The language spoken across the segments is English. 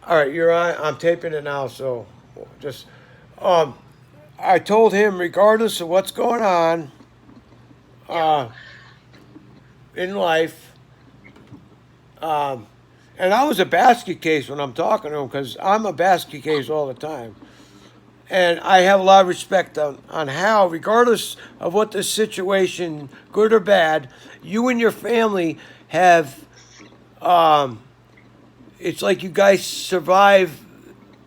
All right, you're on. I'm taping it now, so just um, I told him regardless of what's going on Yeah. uh, in life, um, and I was a basket case when I'm talking to him because I'm a basket case all the time. And I have a lot of respect on how, regardless of what the situation, good or bad, you and your family have. It's like you guys survive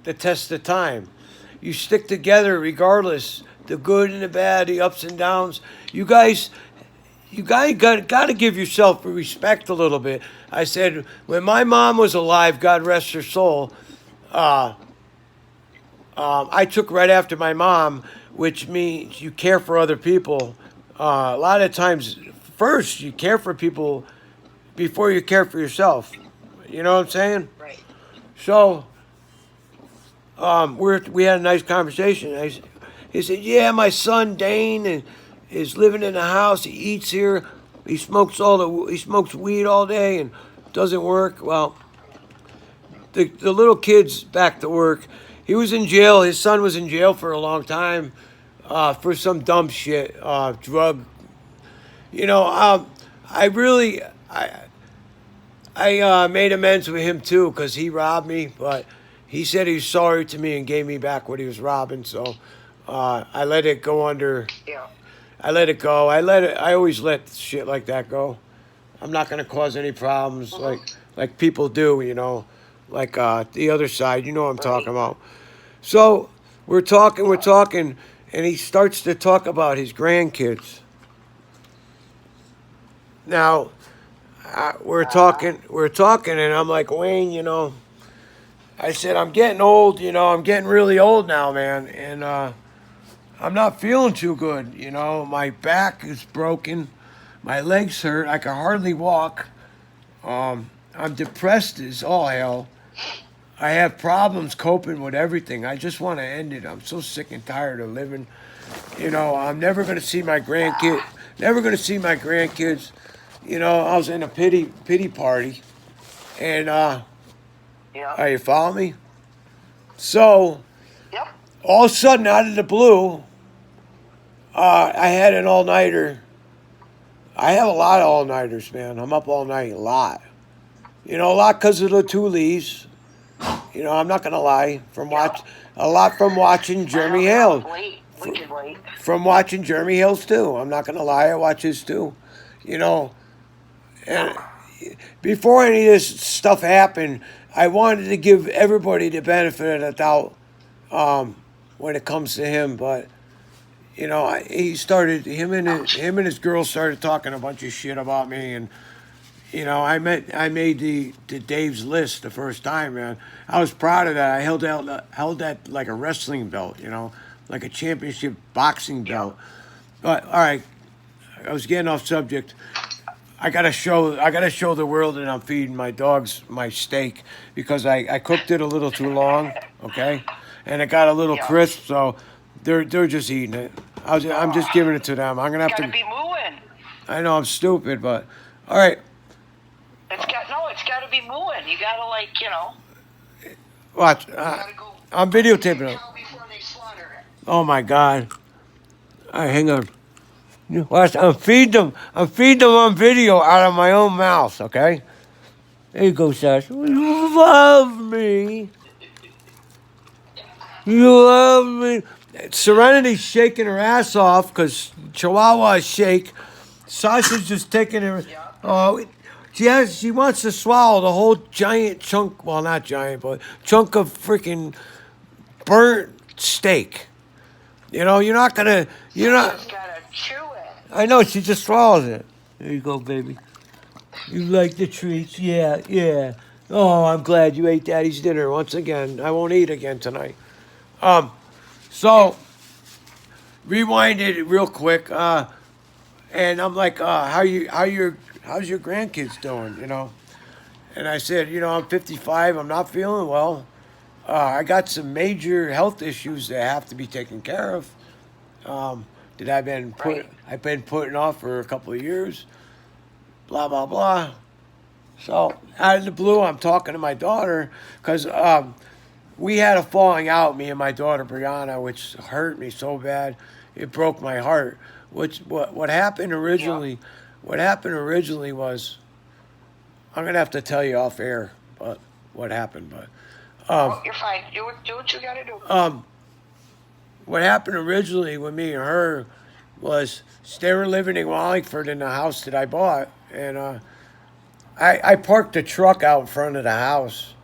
the test of time. You stick together regardless, the good and the bad, the ups and downs. You guys got to give yourself respect a little bit. I said when my mom was alive, God rest her soul. Uh, I took right after my mom, which means you care for other people. A lot of times, first you care for people before you care for yourself. You know what I'm saying? Right. So we had a nice conversation. He said, "Yeah, my son Dane is living in the house. He eats here. He smokes weed all day and doesn't work. Well, the little kid's back to work. He was in jail. His son was in jail for a long time for some dumb shit, drug. You know, I really I made amends with him too because he robbed me, but he said he was sorry to me and gave me back what he was robbing. So I let it go under. Yeah. I let it go. I always let shit like that go. I'm not gonna cause any problems Mhm. like people do. Like the other side. You know what I'm talking Right. about. So we're Yeah. talking, and he starts to talk about his grandkids. Now Uh-huh. we're talking, and I'm like, Wayne, I said I'm getting old. I'm getting really old now, man, and I'm not feeling too good. My back is broken, my legs hurt, I can hardly walk. I'm depressed as all hell. I have problems coping with everything. I just want to end it. I'm so sick and tired of living. I'm never going to see my grandkid. Ah. Never going to see my grandkids. I was in a pity party, and Yep. are you follow me? So Yep. all of a sudden, out of the blue, I had an all nighter. I have a lot of all nighters, man. I'm up all night a lot. A lot because of the two leaves. I'm not gonna lie. Yep. A lot from watching I know Jeremy they're Hale. up late, wicked late. From watching Jeremy Hill's too. I'm not gonna lie. I watch his too. You know, Yep. and before any of this stuff happened, I wanted to give everybody the benefit of the doubt when it comes to him. But he started Ouch. him and his girl started talking a bunch of shit about me, and I made the Dave's list the first time, man. I was proud of that. I held that like a wrestling belt, like a championship boxing Yep. belt. But all right, I was getting off subject. I gotta show the world that I'm feeding my dogs my steak because I cooked it a little too long, okay, and it got a little Yep. crisp, so they're just eating it. I'm just Oh, giving it to them. I'm gonna it's have got to to. be mooing. I know I'm stupid, but all right. It's got no. It's got to be mooing. You got to Watch. You got to go I'm feed the videotaping it. cow before they slaughter it. Oh my god. All right, hang on. Watch. I'm feeding them on video out of my own mouth. Okay. There you go, Sash. You love me. You love me. Serenity's shaking her ass off because Chihuahuas shake. Sasha's just taking her. Yep. Oh, she wants to swallow the whole giant chunk. Well, not giant, but chunk of freaking burnt steak. You're not gonna. You're not. Sasha's got to chew it. I know. She just swallows it. There you go, baby. You like the treats? Yeah, yeah. Oh, I'm glad you ate Daddy's dinner once again. I won't eat again tonight. Um. So rewind it real quick. And I'm like, how's your grandkids doing? And I said, I'm 55. I'm not feeling well. I got some major health issues that have to be taken care of. Um, that Right. I've been putting off for a couple of years. Blah blah blah. So out of the blue, I'm talking to my daughter because we had a falling out, me and my daughter Brianna, which hurt me so bad, it broke my heart. What happened Yeah. originally? What happened originally was I'm gonna have to tell you off air, but what happened? But Oh, you're fine. Do what you gotta do. what happened originally with me and her was they were living in Wallingford in the house that I bought, and I parked the truck out in front of the house.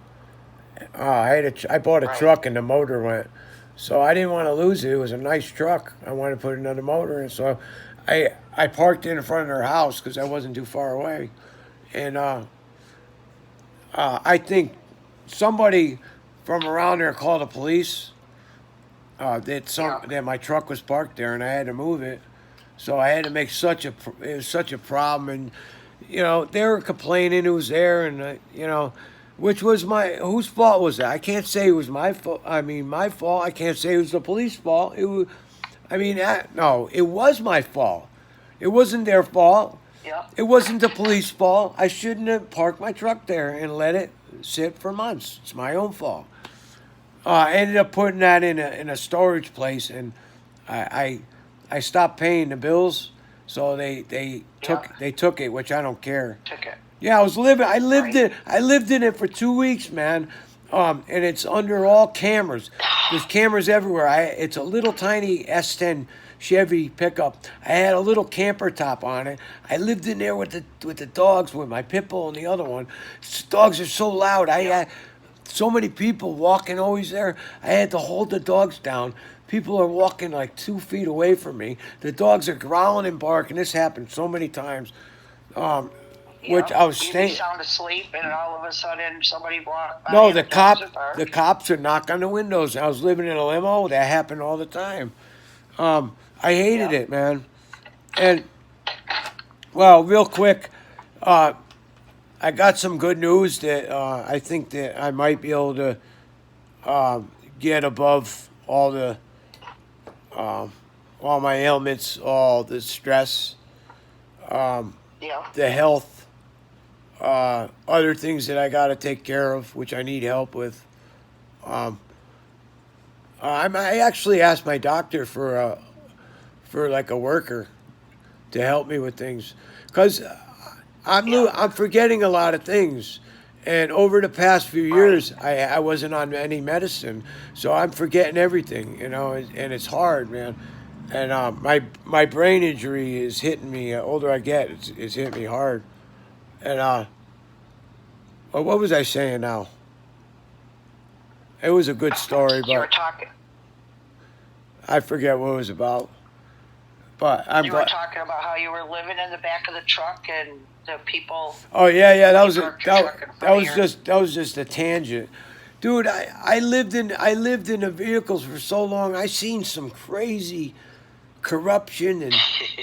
I bought a Right. truck and the motor went, so I didn't want to lose it. It was a nice truck. I wanted to put another motor in, so I parked it in front of their house because I wasn't too far away, and I think somebody from around there called the police. Yeah. That my truck was parked there and I had to move it, so I had to make it was such a problem, and they were complaining who was there, and which was whose fault was that? I can't say it was my fault. I mean, my fault. I can't say it was the police fault. No, it was my fault. It wasn't their fault. Yeah. It wasn't the police fault. I shouldn't have parked my truck there and let it sit for months. It's my own fault. I ended up putting that in a storage place, and I stopped paying the bills, so they took it, which I don't care. Took it. Yeah, Right. I lived in it for 2 weeks, man. And it's under all cameras. There's cameras everywhere. It's a little tiny S10 Chevy pickup. I had a little camper top on it. I lived in there with the dogs, with my pit bull and the other one. Dogs are so loud. I had so many people walking always there. I had to hold the dogs down. People are walking like 2 feet away from me. The dogs are growling and barking. This happened so many times. Which Yeah. I was You'd be staying. sound asleep, and all of a sudden somebody walked by. No, and dogs would the bark. cops would knock on the windows. I was living in a limo. That happened all the time. I hated Yeah. it, man. And well, real quick, uh, I got some good news that I think that I might be able to get above all my ailments, all the stress, Yeah. the health, other things that I got to take care of, which I need help with. I actually asked my doctor for like a worker to help me with things, because Yeah. I'm forgetting a lot of things, and over the past few Right. years I wasn't on any medicine, so I'm forgetting everything, and it's hard, man. And my brain injury is hitting me. Older I get, it's hitting me hard. And well, what was I saying now? It was a good story, You were but talking. I forget what it was about. But I'm You were glad. talking about how you were living in the back of the truck, and the people. Oh yeah, that You was it. parked your truck in That front of was your. just a tangent, dude. I lived in the vehicles for so long. I seen some crazy corruption and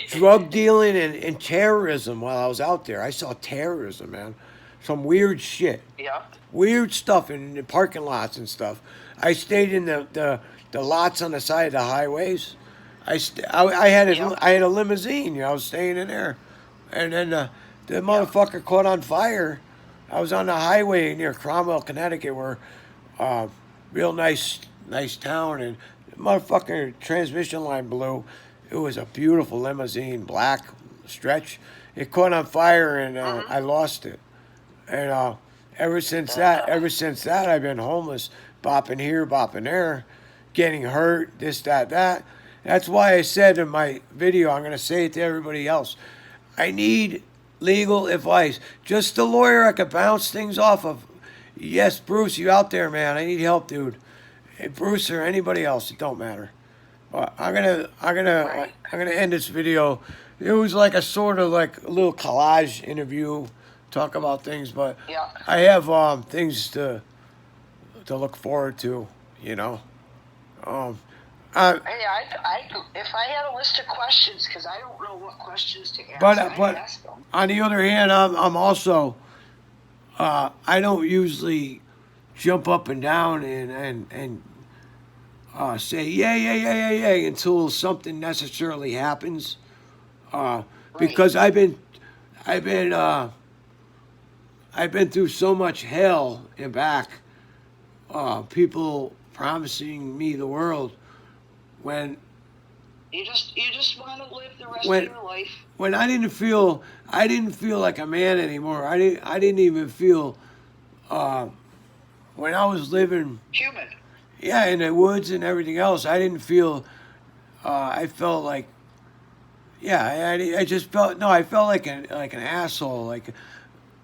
drug dealing and terrorism while I was out there. I saw terrorism, man. Some weird shit, Yeah. weird stuff in the parking lots and stuff. I stayed in the lots on the side of the highways. Yeah. I had a limousine. I was staying in there, and then the Yeah. motherfucker caught on fire. I was on the highway near Cromwell, Connecticut, where uh, real nice town, and the motherfucker transmission line blew. It was a beautiful limousine, black stretch. It caught on fire, and Mhm. I lost it. And ever since that, I've been homeless, bopping here, bopping there, getting hurt, this, that, that. That's why I said in my video, I'm going to say it to everybody else. I need legal advice. Just a lawyer I could bounce things off of. Yes, Bruce, you out there, man? I need help, dude. Hey, Bruce or anybody else, it don't matter. Right. I'm gonna end this video. It was like a sort of like a little collage interview, talk about things, but Yeah. I have things to look forward to, you know. Um, I, Hey, if I had a list of questions, because I don't know what questions to ask, but I'd but ask them. on the other hand, I'm also I don't usually jump up and down and say yeah until something necessarily happens. Right. Because I've been I've been through so much hell and back. People promising me the world when You just want to live the rest of when your life. when I didn't feel like a man anymore. I didn't even feel uh, when I was living, Human. yeah, in the woods and everything else. I didn't feel. I felt like, yeah, I just felt no. I felt like an asshole.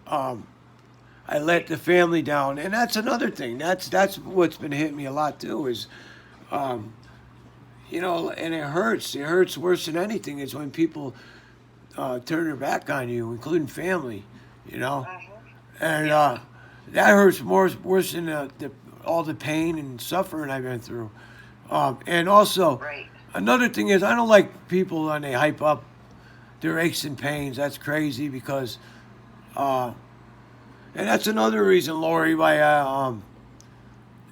Um, I let the family down, and that's another thing. That's what's been hitting me a lot too. Is um, and it hurts. It hurts worse than anything. Is when people turn their back on you, including family. You know, and that hurts more worse than all the pain and suffering I've been through. And also, Right. another thing is I don't like people when they hype up their aches and pains. That's crazy because, and that's another reason, Lori, why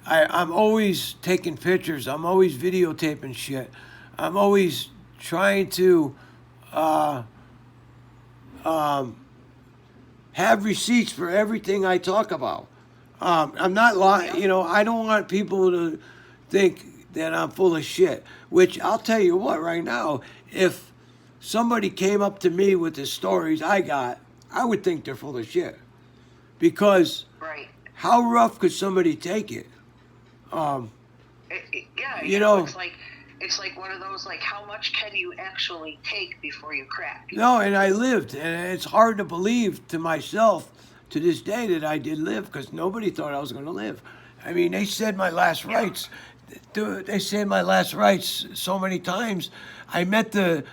I'm always taking pictures. I'm always videotaping shit. I'm always trying to uh, um, have receipts for everything I talk about. I'm not lying. I don't want people to think that I'm full of shit. Which I'll tell you what, right now, if somebody came up to me with the stories I got, I would think they're full of shit. Because Right. how rough could somebody take it? Yeah. You know, It's like one of those, like, how much can you actually take before you crack? no, and I lived, and it's hard to believe to myself to this day that I did live because nobody thought I was going to live. I mean, they said my last rites. Dude, they said my last rites so many times. I met the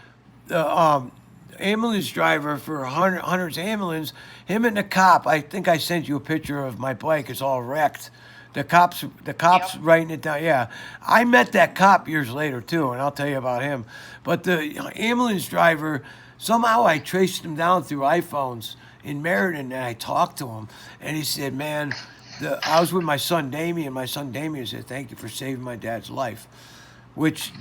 ambulance driver for Hunter's ambulance. Him and the cop. I think I sent you a picture of my bike. It's all wrecked. The cops Yep. writing it down. Yeah, I met that cop years later too, and I'll tell you about him. But the ambulance driver, somehow I traced him down through iPhones in Meriden, and I talked to him, and he said, "Man, I was with my son Damien. My son Damien said, 'Thank you for saving my dad's life,'" which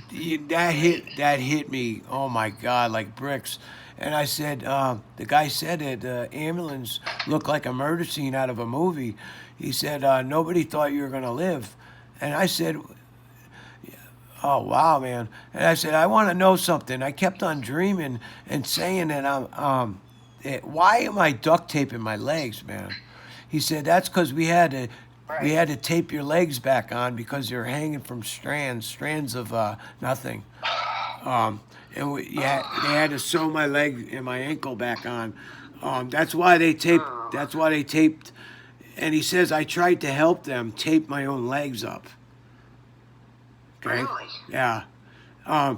that hit me. Oh my God, like bricks. And I said, the guy said that the ambulance looked like a murder scene out of a movie. He said, nobody thought you were going to live. And I said, oh, wow, man. And I said, I want to know something. I kept on dreaming and saying that why am I duct taping my legs, man? He said, that's because we Right. had to tape your legs back on because they're hanging from strands of nothing. And they had to sew my leg and my ankle back on. That's why they taped. That's why they taped. And he says I tried to help them tape my own legs up. Okay. Really? Yeah. There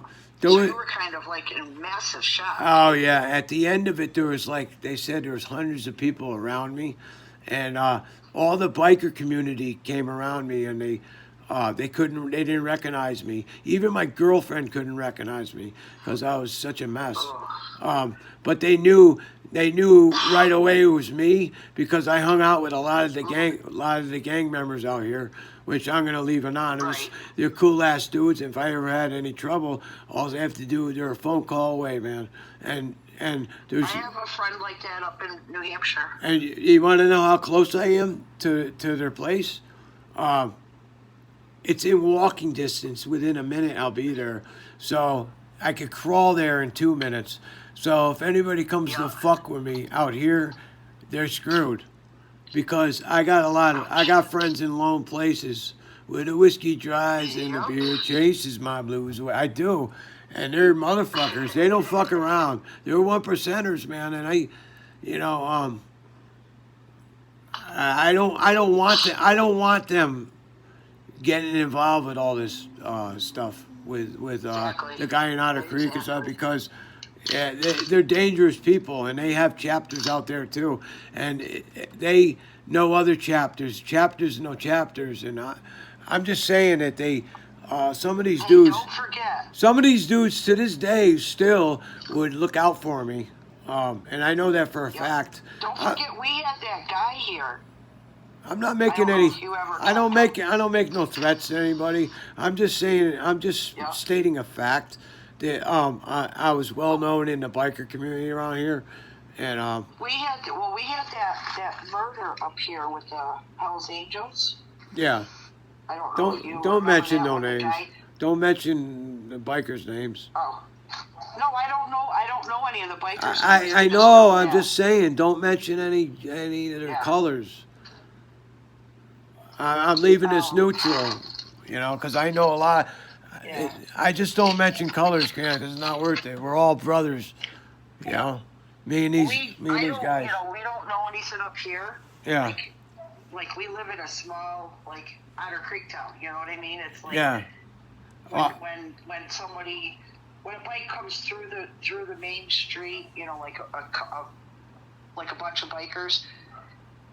So was. you were kind of like in massive shock. Oh yeah. At the end of it, there was like they said there was hundreds of people around me, and all the biker community came around me, and they didn't recognize me. Even my girlfriend couldn't recognize me because I was such a mess. But they knew right away it was me because I hung out with a lot of the gang members out here, which I'm gonna leave anonymous. Right. They're cool ass dudes. If I ever had any trouble, all they have to do, they're a phone call away, man. And I have a friend like that up in New Hampshire. and you want to know how close I am to their place? It's in walking distance. Within a minute, I'll be there. So I could crawl there in 2 minutes. So if anybody comes to fuck with me out here, they're screwed. Because I got friends in lone places where the whiskey dries and the beer chases my blues away. I do. And they're motherfuckers. They don't fuck around. They're one percenters, man. And I don't want them getting involved with all this stuff with Exactly. the guy in Otter Creek and stuff because they're dangerous people and they have chapters out there too, and they know other chapters know chapters, and I'm just saying that some of these Hey, dudes don't forget. some of these dudes to this day still would look out for me, and I know that for a fact. Don't forget, we had that guy here. I'm not making I don't any. know if you ever I don't make no threats to anybody. I'm just saying. I'm just Yeah. stating a fact that I was well known in the biker community around here, And we had that murder up here with the Hell's Angels. yeah, I don't know if you don't remember mention that no one, the names. guy. Don't mention the bikers' names. Oh. No, I don't know. I don't know any of the bikers' names. I just know. heard I'm that. just saying. Don't mention any of their Yeah. colors. I'm leaving this neutral, you know, because I know a lot. Yeah. I just don't mention colors, because it's not worth it. We're all brothers, you know. Me and these guys. You know, we don't know anything up here. Yeah. Like we live in a small, like, Otter Creek town. You know what I mean? It's like Yeah. when when a bike comes through the main street, you know, like a bunch of bikers,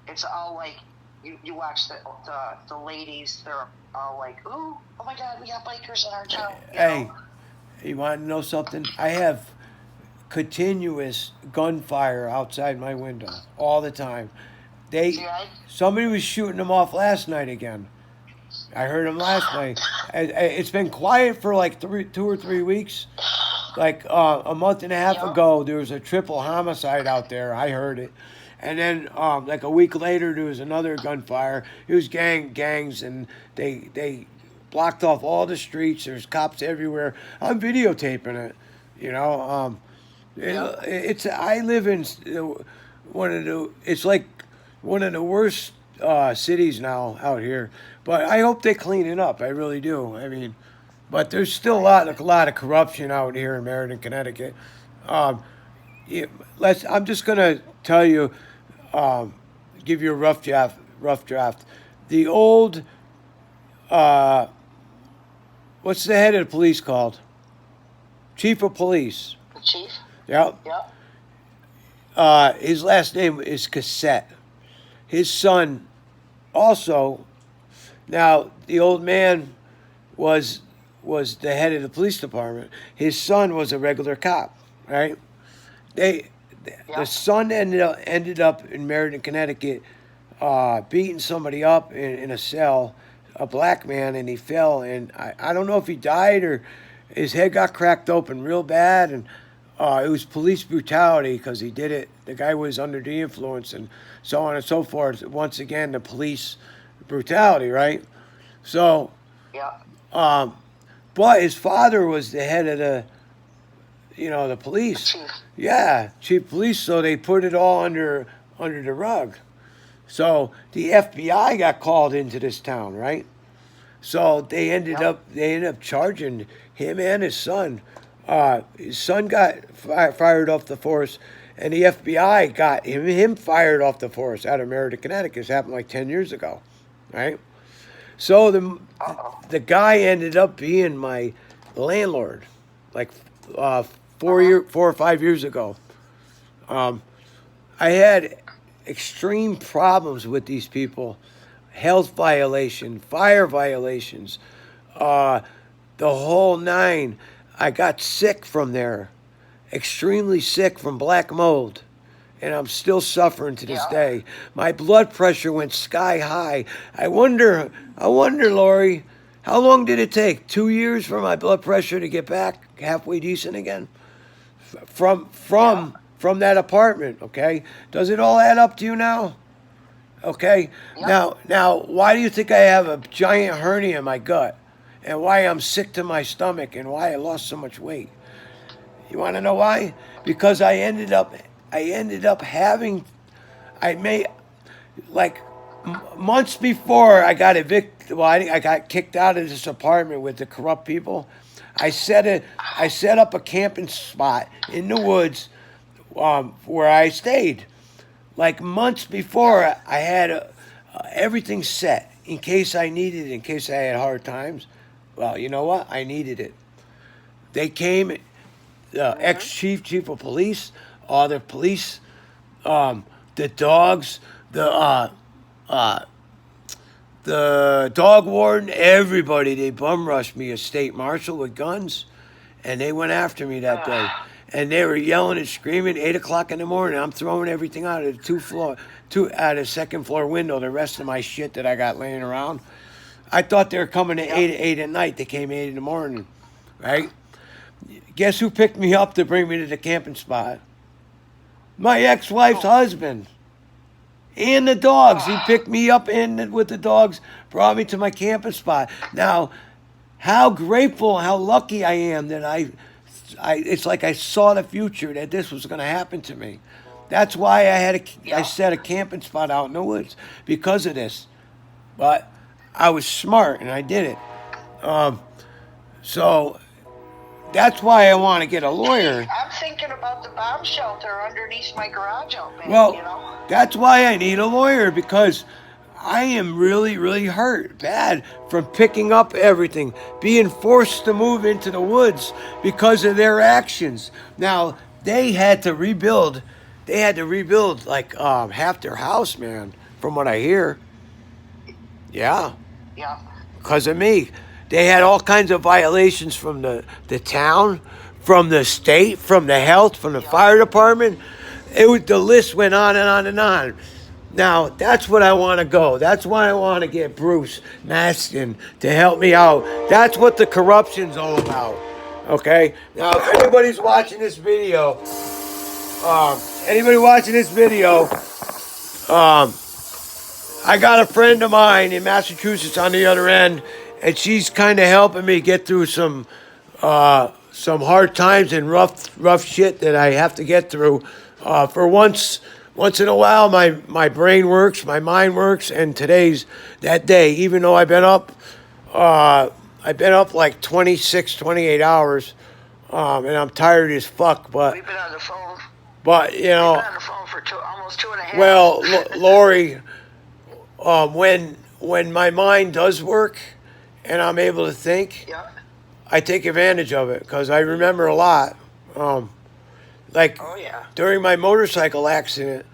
it's all like you watch the ladies. They're all like, oh my God, we got bikers in our town. Hey, you want to know something? I have continuous gunfire outside my window all the time. Somebody was shooting them off last night again. I heard them last night. It's been quiet for like 2 or 3 weeks. Like a month and a half ago, there was a triple homicide out there. I heard it. And then like a week later, there was another gunfire. It was gangs, and they blocked off all the streets. There's cops everywhere. I'm videotaping it. You know, I live in it's like one of the worst cities now out here. But I hope they clean it up. I really do. I mean, but there's still a lot of corruption out here in Meriden, Connecticut. I'm just gonna tell you, give you a rough draft. The old, what's the head of the police called? Chief of police. The chief. Yep. Yep. His last name is Cassette. His son, also. Now the old man was the head of the police department. His son was a regular cop, right? The son ended up in Meriden, Connecticut, beating somebody up in a cell, a black man, and he fell. And I don't know if he died or his head got cracked open real bad, and it was police brutality because he did it. The guy was under the influence, and so on and so forth. Once again, the police brutality, right? So, but his father was the head of the police. The chief. Yeah, chief of police. So they put it all under the rug. So the FBI got called into this town, right? So they ended up charging him and his son. His son got fired off the force, and the FBI got him fired off the force out of Meriden, Connecticut. This happened like 10 years ago, right? So the guy ended up being my landlord, like 4 or 5 years ago. I had extreme problems with these people, health violation, fire violations, the whole nine. I got sick from there, extremely sick from black mold, and I'm still suffering to this day. My blood pressure went sky high. I wonder, Lori, how long did it take? 2 years for my blood pressure to get back halfway decent again? From that apartment, okay? Does it all add up to you now? Okay? Yep. Now, why do you think I have a giant hernia in my gut? And why I'm sick to my stomach and why I lost so much weight? You want to know why? Because I ended up having, months before I got evicted. Well, I got kicked out of this apartment with the corrupt people. I set up a camping spot in the woods where I stayed. Like months before, I had everything set in case I needed it, in case I had hard times. Well, you know what? I needed it. They came, chief of police, all the police, the dogs, the dog warden, everybody. They bum rushed me, a state marshal with guns, and they went after me that day. And they were yelling and screaming. 8 o'clock in the morning, I'm throwing everything out of the second floor window. The rest of my shit that I got laying around. I thought they were coming at 8 at night. They came 8 in the morning, right? Guess who picked me up to bring me to the camping spot? My ex-wife's husband. And the dogs. He picked me up and with the dogs, brought me to my camping spot. Now, how grateful, how lucky I am that it's like I saw the future, that this was going to happen to me. That's why I set a camping spot out in the woods, because of this. But I was smart and I did it. So that's why I want to get a lawyer. I'm thinking about the bomb shelter underneath my garage out back, Well, you know? that's why I need a lawyer, because I am really, really hurt bad from picking up everything, being forced to move into the woods because of their actions. Now, they had to rebuild. They had to rebuild like half their house, man, from what I hear. Yeah. Yeah. Because of me. They had all kinds of violations from the town, from the state, from the health, from the fire department. The list went on and on and on. Now, that's what I want to go. That's why I want to get Bruce Maskin to help me out. That's what the corruption's all about. Okay? Now, if anybody's watching this video, I got a friend of mine in Massachusetts on the other end, and she's kind of helping me get through some hard times and rough shit that I have to get through. For once in a while, my brain works, my mind works, and today's that day. Even though I've been up like 26, 28 hours, and I'm tired as fuck. But we've been on the phone. But you know, we've been on the phone for almost 2.5. Well, Lori, when my mind does work and I'm able to think, I take advantage of it because I remember a lot. During my motorcycle accident,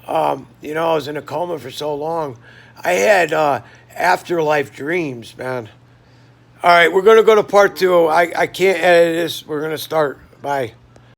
I was in a coma for so long. I had afterlife dreams, man. All right, we're going to go to part 2. I can't edit this. We're going to start. Bye.